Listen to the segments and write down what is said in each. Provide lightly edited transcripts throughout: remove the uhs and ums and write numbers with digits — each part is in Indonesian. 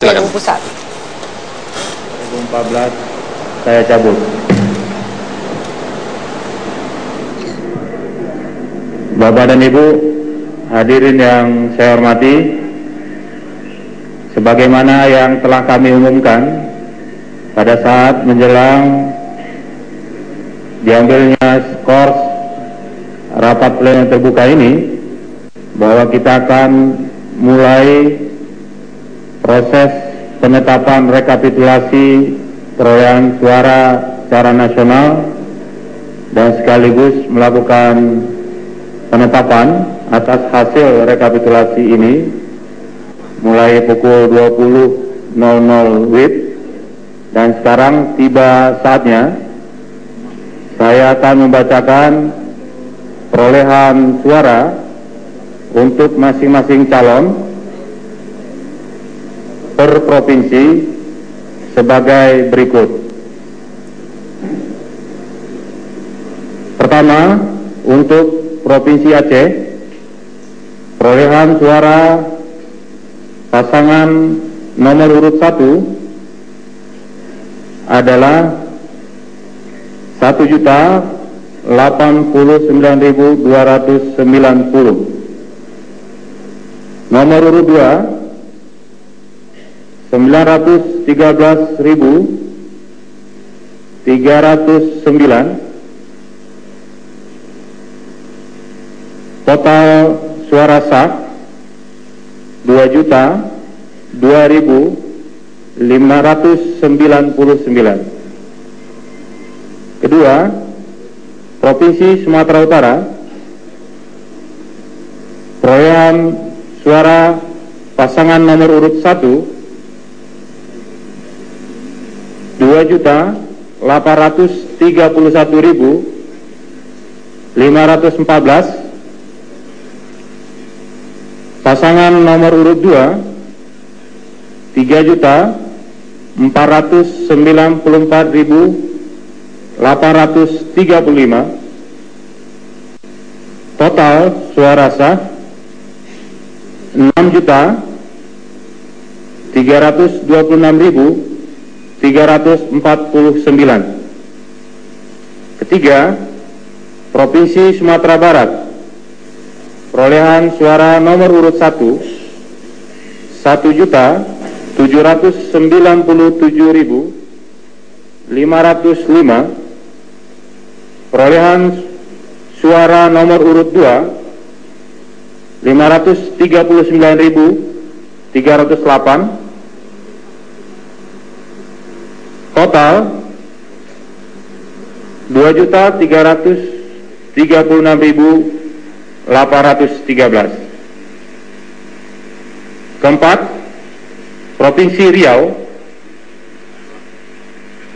Silakan. Pusat. 2014 saya cabut. Bapak dan Ibu hadirin yang saya hormati, sebagaimana yang telah kami umumkan pada saat menjelang diambilnya skors rapat pleno terbuka ini, bahwa kita akan mulai proses penetapan rekapitulasi perolehan suara secara nasional dan sekaligus melakukan penetapan atas hasil rekapitulasi ini mulai pukul 20.00 WIB. Dan sekarang tiba saatnya saya akan membacakan perolehan suara untuk masing-masing calon per provinsi sebagai berikut. Pertama, untuk Provinsi Aceh, perolehan suara pasangan nomor urut 1 adalah 1.089.290. Nomor urut 2 913.309. Total suara sah 2.02.599. Kedua, Provinsi Sumatera Utara, perolehan suara pasangan nomor urut 1 2.831.514. Pasangan nomor urut 2 3.494.835. Total suara sah 6.326.349. Ketiga, Provinsi Sumatera Barat, perolehan suara nomor urut 1 1.797.505. Perolehan suara nomor urut 2 539.308. Total 2.336.813. Keempat, Provinsi Riau,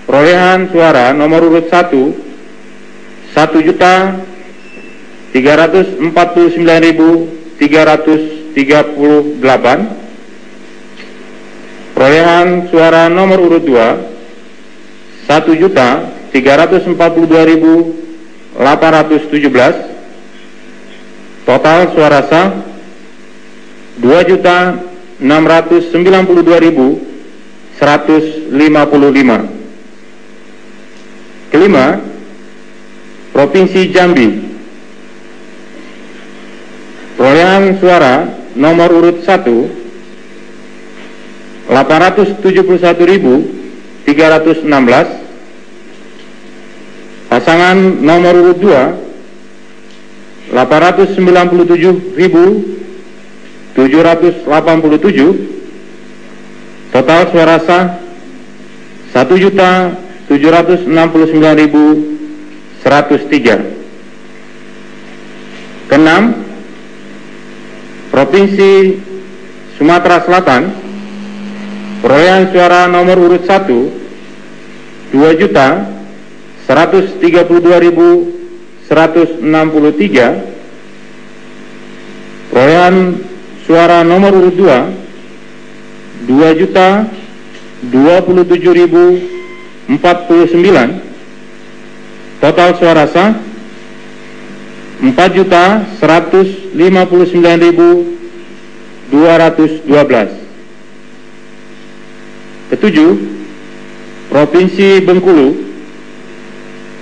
perolehan suara nomor urut 1 1.349.338. Perolehan suara nomor urut 2 1.342.817. Total suara sah 2.692.155. Kelima, Provinsi Jambi, perolehan suara nomor urut 1 871.316. Pasangan nomor urut 2 897.787. Total suara sah 1.769.103. Keenam, Provinsi Sumatera Selatan, perolehan suara nomor urut 1 2.132.163. Perolehan suara nomor urut 2 2.027.049. Total suara sah 4.159.212. Ketujuh, Provinsi Bengkulu,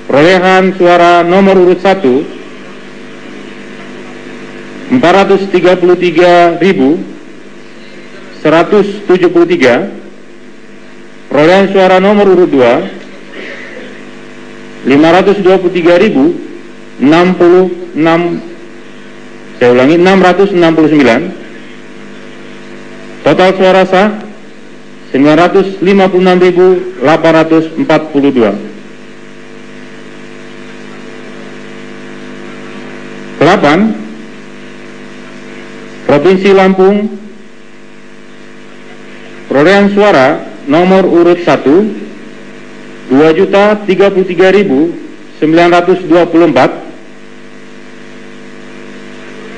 perolehan suara nomor urut 1 433.173, perolehan suara nomor urut 2 523.066, saya ulangi 669, total suara sah 956.842. 8. Provinsi Lampung, perolehan suara nomor urut 1 2.033.924,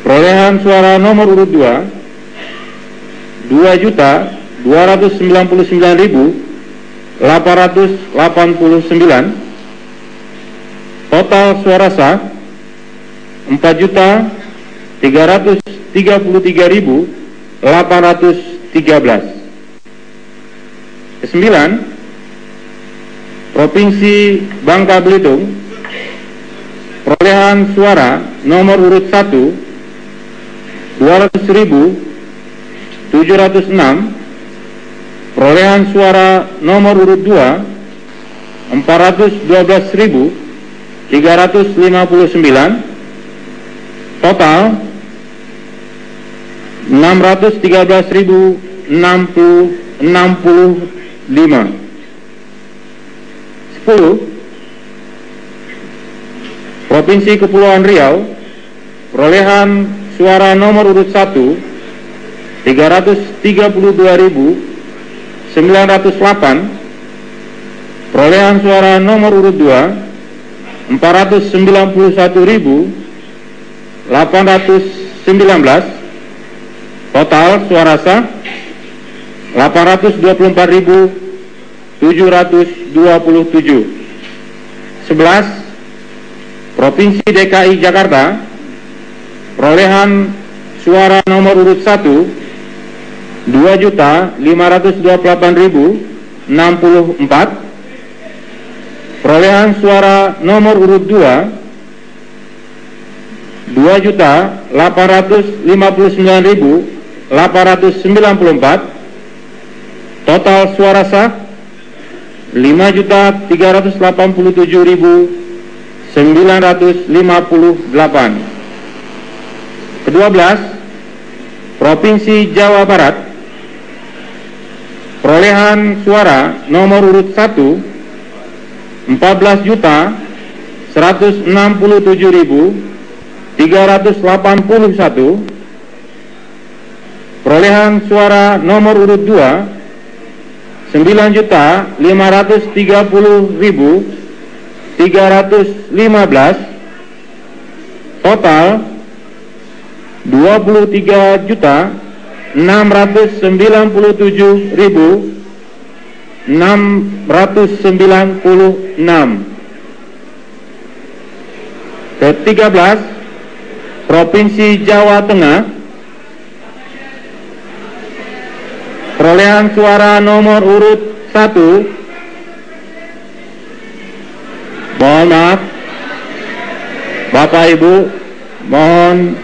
perolehan suara nomor urut 2 2.299.889, total suara sah 4.333.813. 9. Provinsi Bangka Belitung, perolehan suara nomor urut 1 200.706, perolehan suara nomor urut 2 412.359, total 613.065. 10. Provinsi Kepulauan Riau, perolehan suara nomor urut 1 332.908, perolehan suara nomor urut 2 491.819, total suara sah 824.727. 11. Provinsi DKI Jakarta, perolehan suara nomor urut 1 2.528.064, perolehan suara nomor urut 2 2.859.894, total suara sah 5.387.958. Ke-12, Provinsi Jawa Barat, perolehan suara nomor urut 1 14.167.381, perolehan suara nomor urut 2 9.030.315, total 23.697.696. Ke-13, Provinsi Jawa Tengah, perolehan suara nomor urut 1, mohon maaf Bapak Ibu, mohon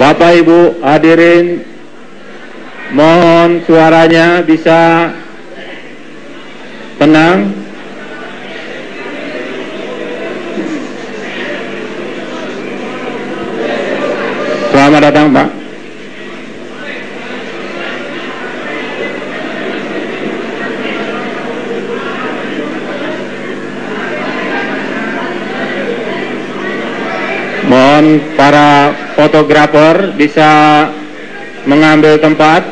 Bapak Ibu hadirin, mohon suaranya bisa tenang. Selamat datang Pak. Mohon para fotografer bisa mengambil tempat.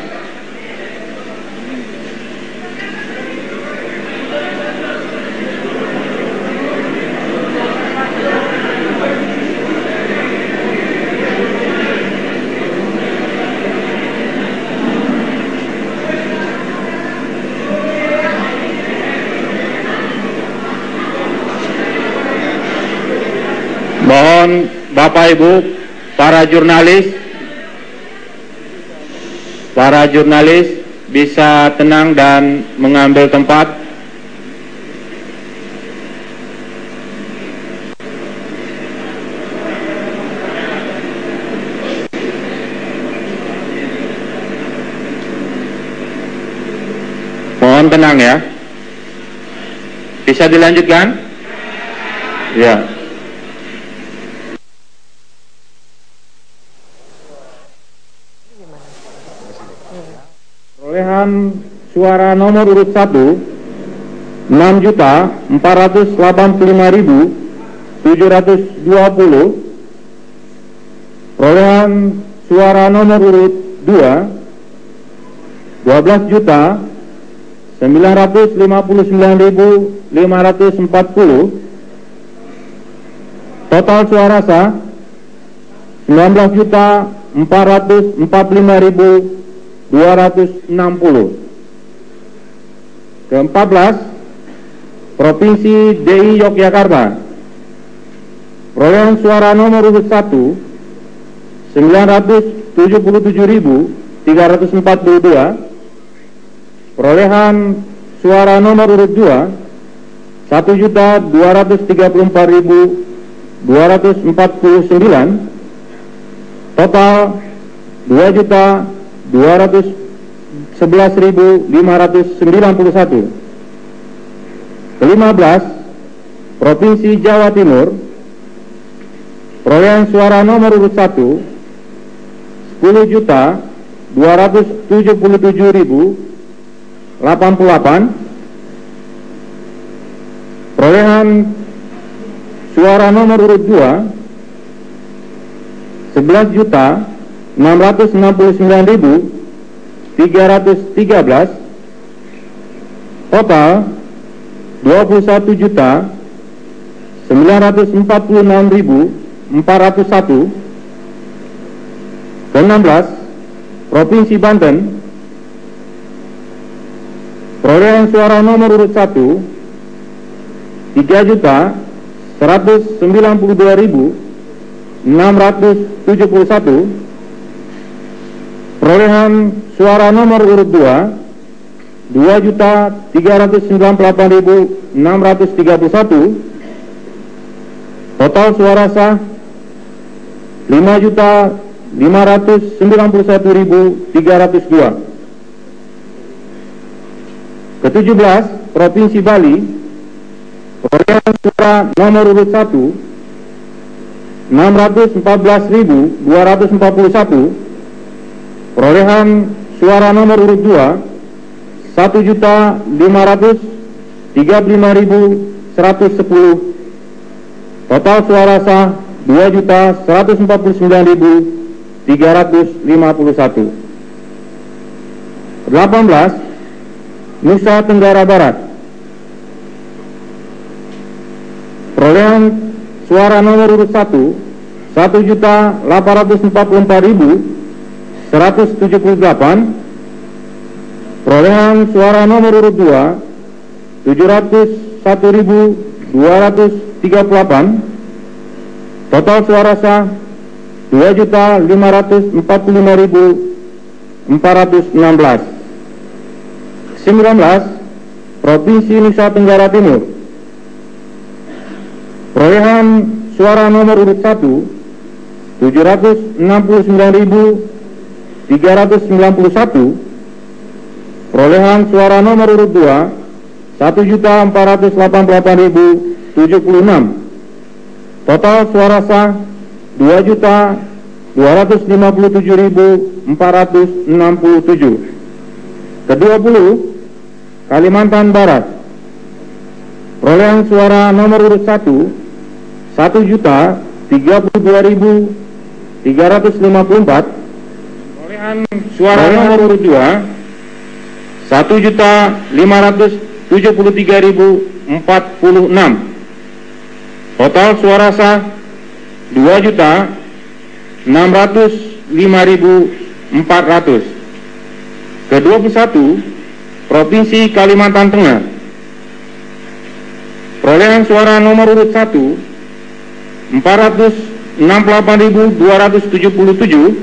Mohon Bapak Ibu, para jurnalis bisa tenang dan mengambil tempat. Mohon tenang ya. Bisa dilanjutkan? Ya. Perolehan suara nomor urut 1 6.485.720. Perolehan suara nomor urut 2 12.959.540. Total suara sah 19.445.260. Ke-14, Provinsi DI Yogyakarta. Perolehan suara nomor urut 1 977.342. Perolehan suara nomor urut 2 1.234.249. Total 2.211.591. Ke-15, Provinsi Jawa Timur. Perolehan suara nomor urut 1 10.277.088. Perolehan suara nomor urut 2 11.669.313. Total 21.946.401. Ke-16, Provinsi Banten. Perolehan suara nomor urut 1 3.192.671. Perolehan suara nomor urut 2 2.398.631. Total suara sah 5.591.302. Ke-17, Provinsi Bali. Perolehan suara nomor urut 1 614.241. Perolehan suara nomor urut 2 1.535.110. Total suara sah 2.149.351. 18, Nusa Tenggara Barat. Perolehan suara nomor urut 1 1.844.178. Perolehan suara nomor urut 2 701.238. Total suara sah 2.545.416. 19, Provinsi Nusa Tenggara Timur. Perolehan suara nomor urut 1 769.391. Perolehan suara nomor urut 2 1.488.076. Total suara sah 2.257.467. Ke-20, Kalimantan Barat. Perolehan suara nomor urut 1 1.032.354. Perolehan suara nomor urut 2 1.573.046. Total suara sah 2.605.400. Ke-21, Provinsi Kalimantan Tengah. Perolehan suara nomor urut 1 468.277.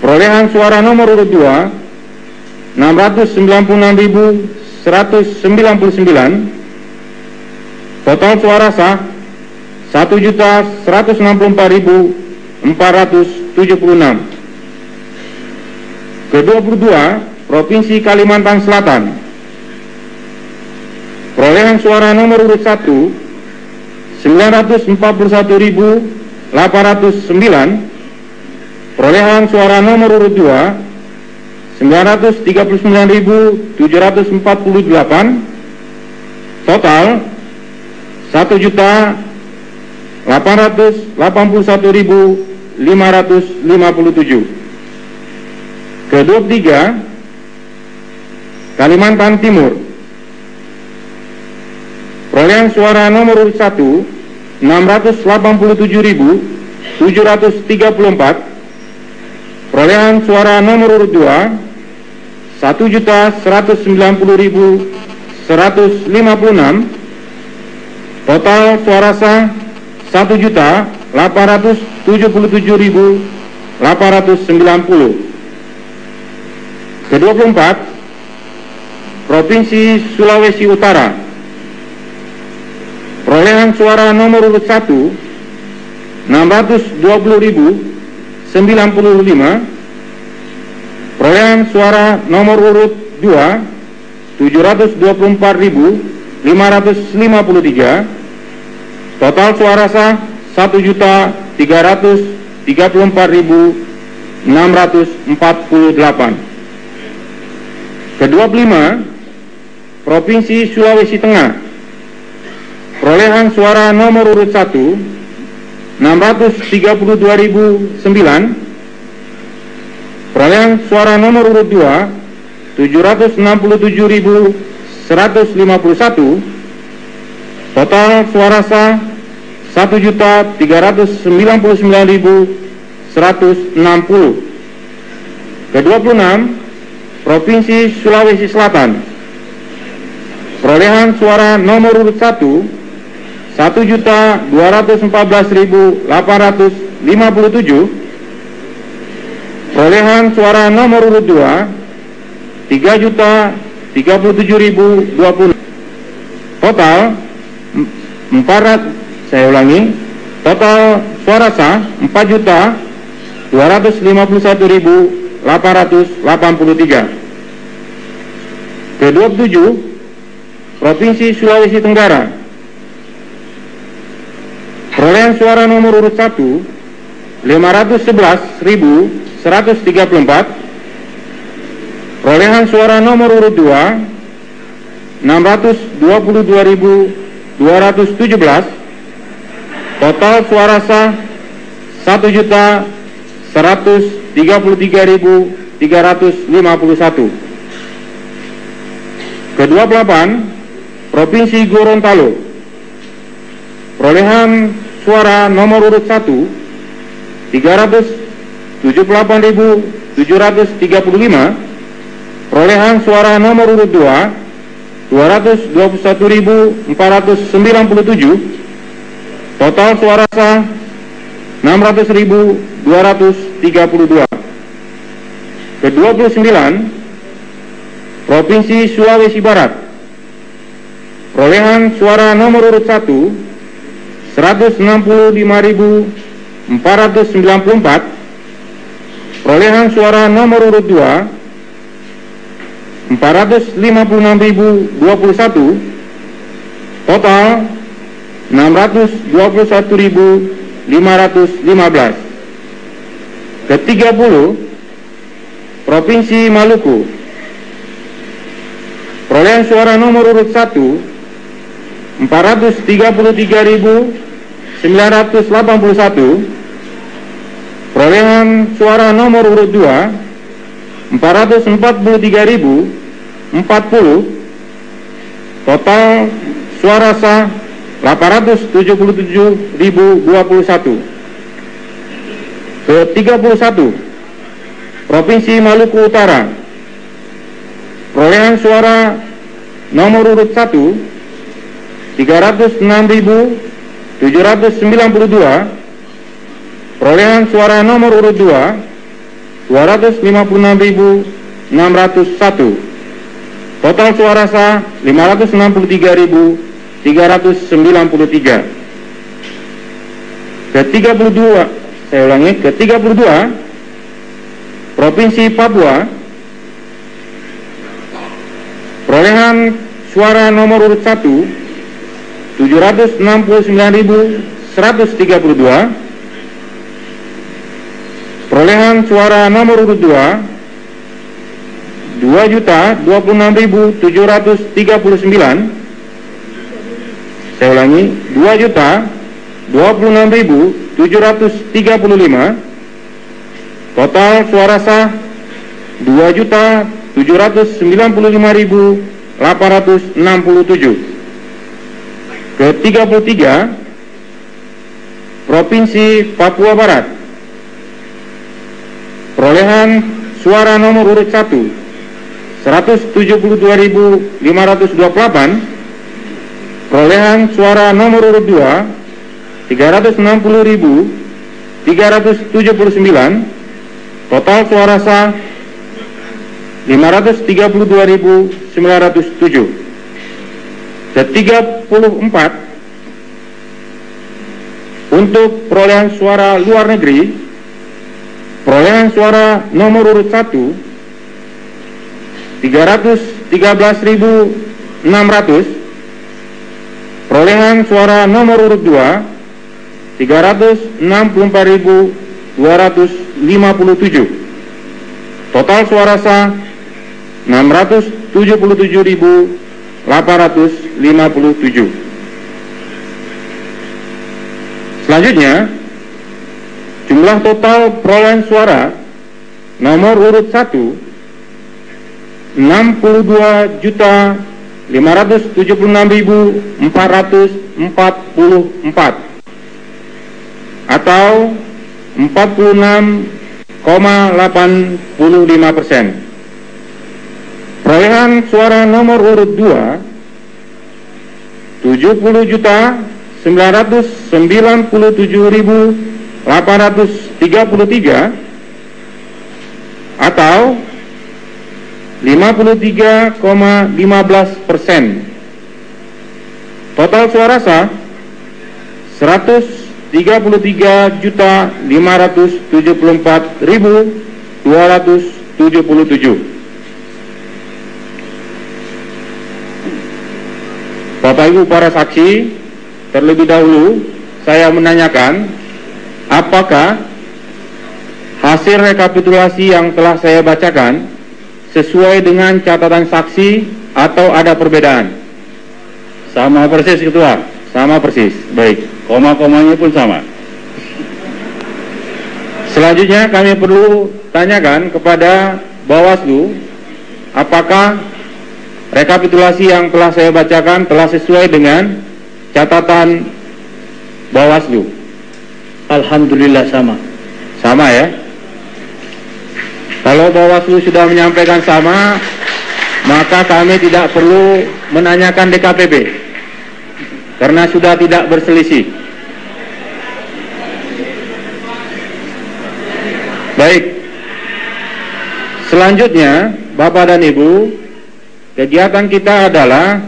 Perolehan suara nomor urut 2 696.199. Total suara sah 1.164.476. Ke-22, Provinsi Kalimantan Selatan. Perolehan suara nomor urut 1 941.809. Perolehan suara nomor urut 2 939.748. Total 1.881.557. Ke-23, Kalimantan Timur. Perolehan suara nomor urut 1 687.734. Perolehan suara nomor urut 2 1.190.156. Total suara sah 1.877.890. Ke-24, Provinsi Sulawesi Utara. Perolehan suara nomor urut 1 620.095. Perolehan suara nomor urut 2 724.553. Total suara sah 1.334.648. Ke-25, Provinsi Sulawesi Tengah. Perolehan suara nomor urut 1 632.009. Perolehan suara nomor urut 2 767.151. Total suara sah 1.399.160. Ke-26, Provinsi Sulawesi Selatan. Perolehan suara nomor urut 1 1.214.857. Perolehan suara nomor urut 2 3.037.020. Total total suara sah 4.251.883. Ke-27, Provinsi Sulawesi Tenggara. Perolehan suara nomor urut 1 511.134. Perolehan suara nomor urut 2 622.217. Total suara sah 1.133.351. Ke-28, Provinsi Gorontalo. Perolehan suara nomor urut 1 378.735. Perolehan suara nomor urut 2 221.497. Total suara sah 600.232. Ke-29, Provinsi Sulawesi Barat. Perolehan suara nomor urut 1 165.494. Perolehan suara nomor urut 2 456.021. Total 621.515. Ke-30, Provinsi Maluku. Perolehan suara nomor urut 1 433.981. Perolehan suara nomor urut 2 443.040. Total suara sah 877.021. Ke-31, Provinsi Maluku Utara. Perolehan suara nomor urut 1 306.792. Perolehan suara nomor urut 2 256.000 5.601. Total suara sah 563.393. Ke-32, saya ulangi, ke-32, Provinsi Papua, perolehan suara nomor urut 1, 769.132. Perolehan suara nomor urut 2, 2.026.739. Saya ulangi, 2.026.735. Total suara sah 2.795.867. Ke-33, Provinsi Papua Barat, perolehan suara nomor urut 1, 172.528. Perolehan suara nomor urut 2, 360.379. Total suara sah 532.907. Ke-34, untuk perolehan suara luar negeri, perolehan suara nomor urut 1, 313.600. Perolehan suara nomor urut 2, 364.257. Total suara sah 677.857. Selanjutnya, jumlah total perolehan suara nomor urut 1, 62.576.444 atau 46,85%. Perolehan suara nomor urut 2, 70.997.833 atau 53,15%. Total suara sah 133.574.277. Bapak Ibu para saksi, terlebih dahulu saya menanyakan apakah hasil rekapitulasi yang telah saya bacakan sesuai dengan catatan saksi atau ada perbedaan? Sama persis Ketua, sama persis. Baik, koma-komanya pun sama. Selanjutnya kami perlu tanyakan kepada Bawaslu, apakah rekapitulasi yang telah saya bacakan telah sesuai dengan catatan Bawaslu? Alhamdulillah sama. Sama ya? Kalau Bawaslu sudah menyampaikan sama, maka kami tidak perlu menanyakan DKPP karena sudah tidak berselisih. Baik. Selanjutnya, Bapak dan Ibu, kegiatan kita adalah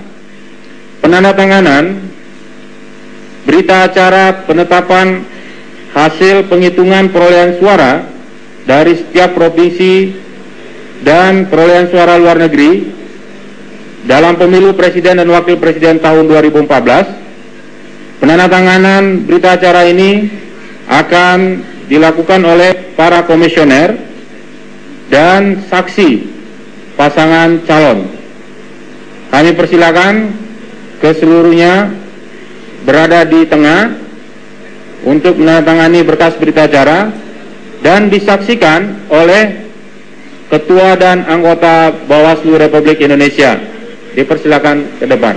penandatanganan berita acara penetapan hasil penghitungan perolehan suara dari setiap provinsi dan perolehan suara luar negeri dalam pemilu presiden dan wakil presiden tahun 2014. Penandatanganan berita acara ini akan dilakukan oleh para komisioner dan saksi pasangan calon. Kami persilakan keseluruhnya berada di tengah untuk menandatangani berkas berita acara dan disaksikan oleh Ketua dan anggota Bawaslu Republik Indonesia. Dipersilakan ke depan.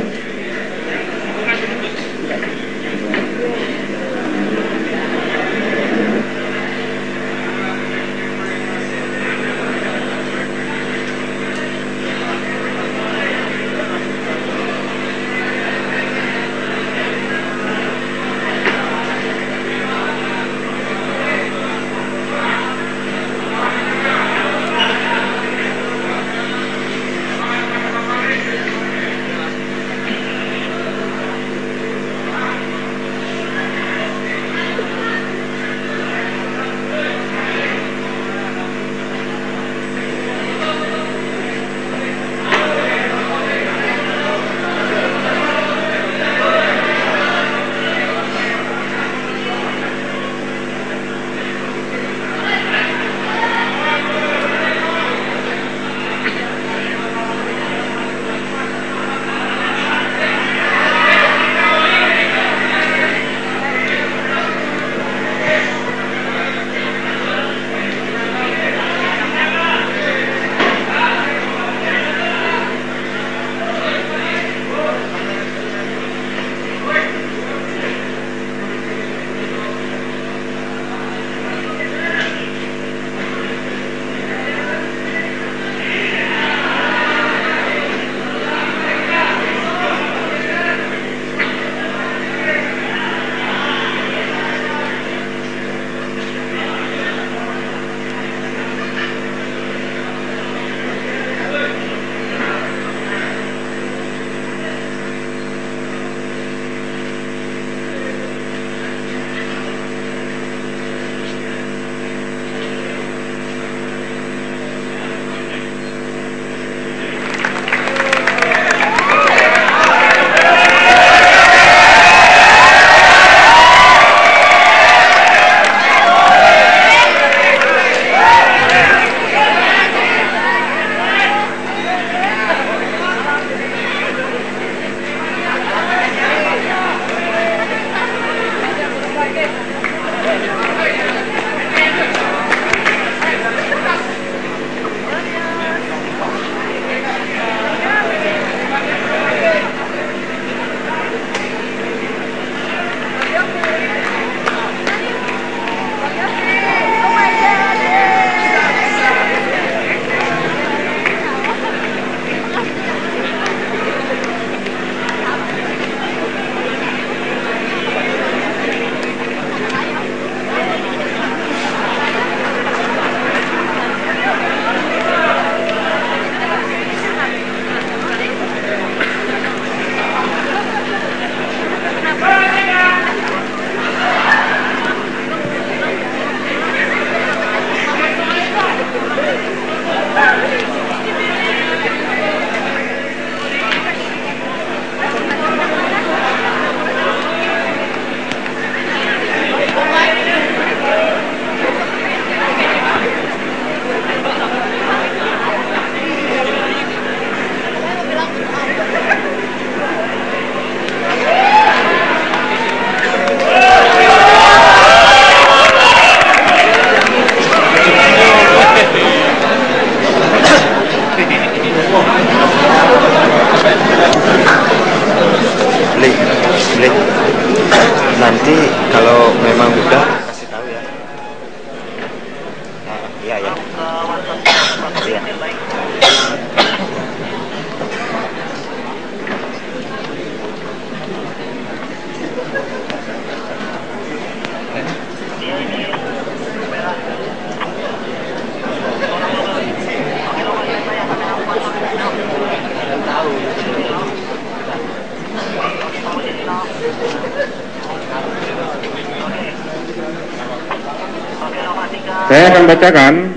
Saya akan bacakan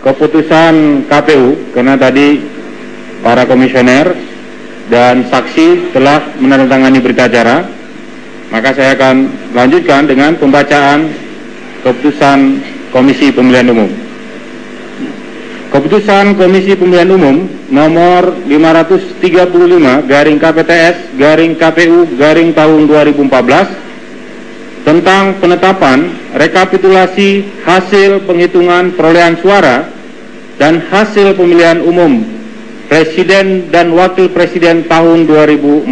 keputusan KPU karena tadi para komisioner dan saksi telah menandatangani berita acara. Maka saya akan lanjutkan dengan pembacaan keputusan Komisi Pemilihan Umum. Keputusan Komisi Pemilihan Umum nomor 535/KPTS/KPU tahun 2014 tentang penetapan rekapitulasi hasil penghitungan perolehan suara dan hasil pemilihan umum Presiden dan Wakil Presiden tahun 2014.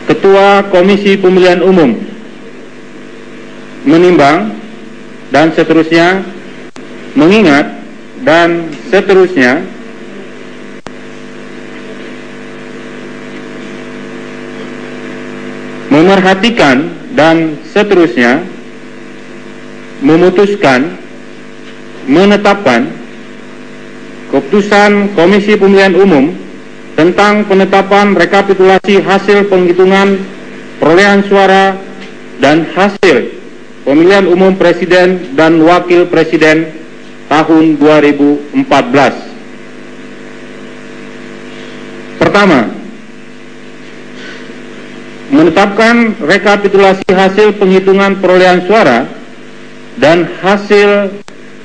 Ketua Komisi Pemilihan Umum menimbang dan seterusnya, mengingat dan seterusnya, memerhatikan dan seterusnya, memutuskan, menetapkan keputusan Komisi Pemilihan Umum tentang penetapan rekapitulasi hasil penghitungan perolehan suara dan hasil pemilihan umum Presiden dan Wakil Presiden tahun 2014. Pertama, menetapkan rekapitulasi hasil penghitungan perolehan suara dan hasil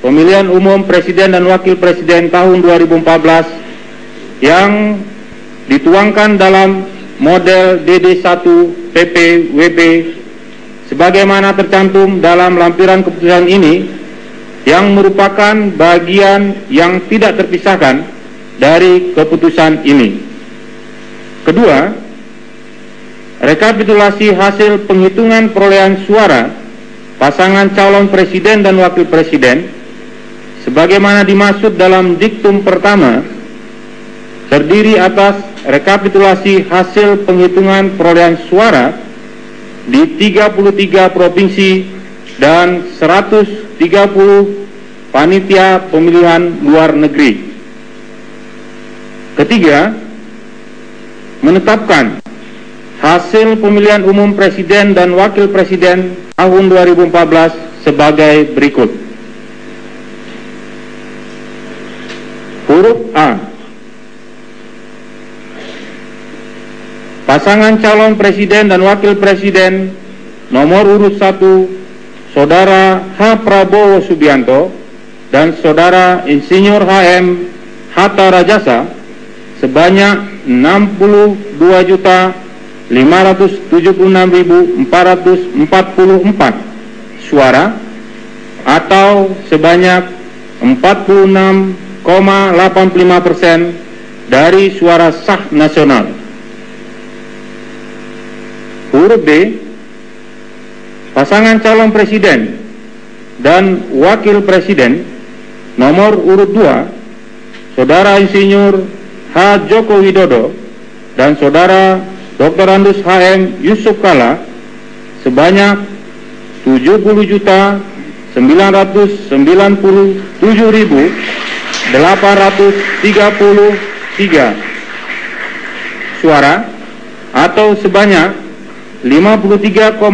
pemilihan umum Presiden dan Wakil Presiden tahun 2014 yang dituangkan dalam model DD1 PPWP sebagaimana tercantum dalam lampiran keputusan ini, yang merupakan bagian yang tidak terpisahkan dari keputusan ini. Kedua, rekapitulasi hasil penghitungan perolehan suara pasangan calon presiden dan wakil presiden sebagaimana dimaksud dalam diktum pertama terdiri atas rekapitulasi hasil penghitungan perolehan suara di 33 provinsi dan 130 panitia pemilihan luar negeri. Ketiga, menetapkan hasil pemilihan umum presiden dan wakil presiden tahun 2014 sebagai berikut. Huruf A. Pasangan calon presiden dan wakil presiden nomor urut 1 Saudara H. Prabowo Subianto dan Saudara Insinyur H.M. Hatta Rajasa sebanyak 62.576.444 suara atau sebanyak 46,85% dari suara sah nasional. Huruf B. Pasangan calon presiden dan wakil presiden nomor urut 2 Saudara Insinyur H. Joko Widodo dan Saudara Dr. Andus H.M. Yusuf Kala sebanyak 70.997.833 suara atau sebanyak 53,15%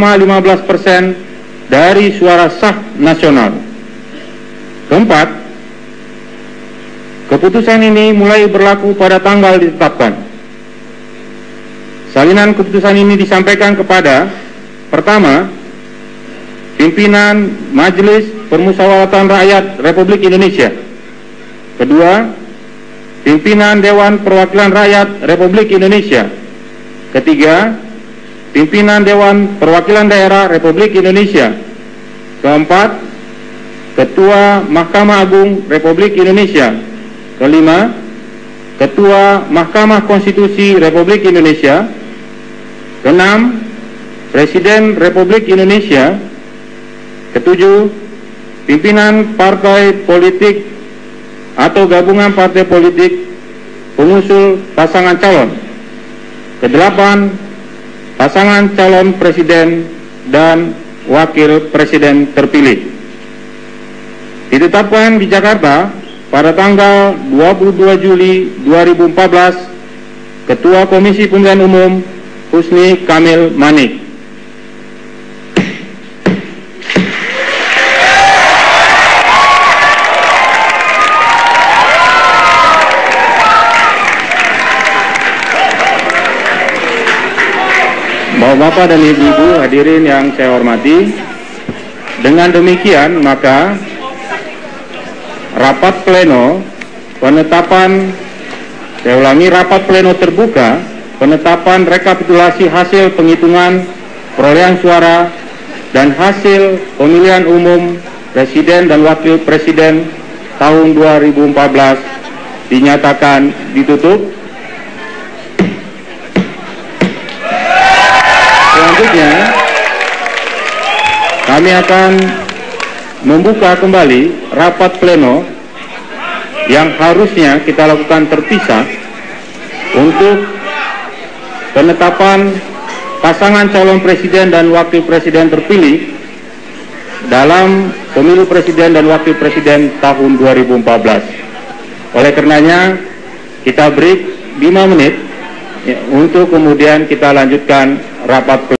dari suara sah nasional. Keempat, keputusan ini mulai berlaku pada tanggal ditetapkan. Salinan keputusan ini disampaikan kepada: pertama, pimpinan Majelis Permusyawaratan Rakyat Republik Indonesia; kedua, pimpinan Dewan Perwakilan Rakyat Republik Indonesia; ketiga, pimpinan Dewan Perwakilan Daerah Republik Indonesia; keempat, Ketua Mahkamah Agung Republik Indonesia; kelima, Ketua Mahkamah Konstitusi Republik Indonesia; keenam, Presiden Republik Indonesia; ketujuh, pimpinan partai politik atau gabungan partai politik pengusul pasangan calon; kedelapan, pasangan calon presiden dan wakil presiden terpilih. Ditetapkan di Jakarta pada tanggal 22 Juli 2014, Ketua Komisi Pemilihan Umum Husni Kamil Manik. Bapak-bapak dan ibu-ibu hadirin yang saya hormati, dengan demikian maka rapat pleno penetapan, saya ulangi, rapat pleno terbuka penetapan rekapitulasi hasil penghitungan perolehan suara dan hasil pemilihan umum Presiden dan Wakil Presiden tahun 2014 dinyatakan ditutup. Selanjutnya, kami akan membuka kembali rapat pleno yang harusnya kita lakukan terpisah untuk penetapan pasangan calon presiden dan wakil presiden terpilih dalam pemilu presiden dan wakil presiden tahun 2014. Oleh karenanya, kita break 5 menit untuk kemudian kita lanjutkan rapat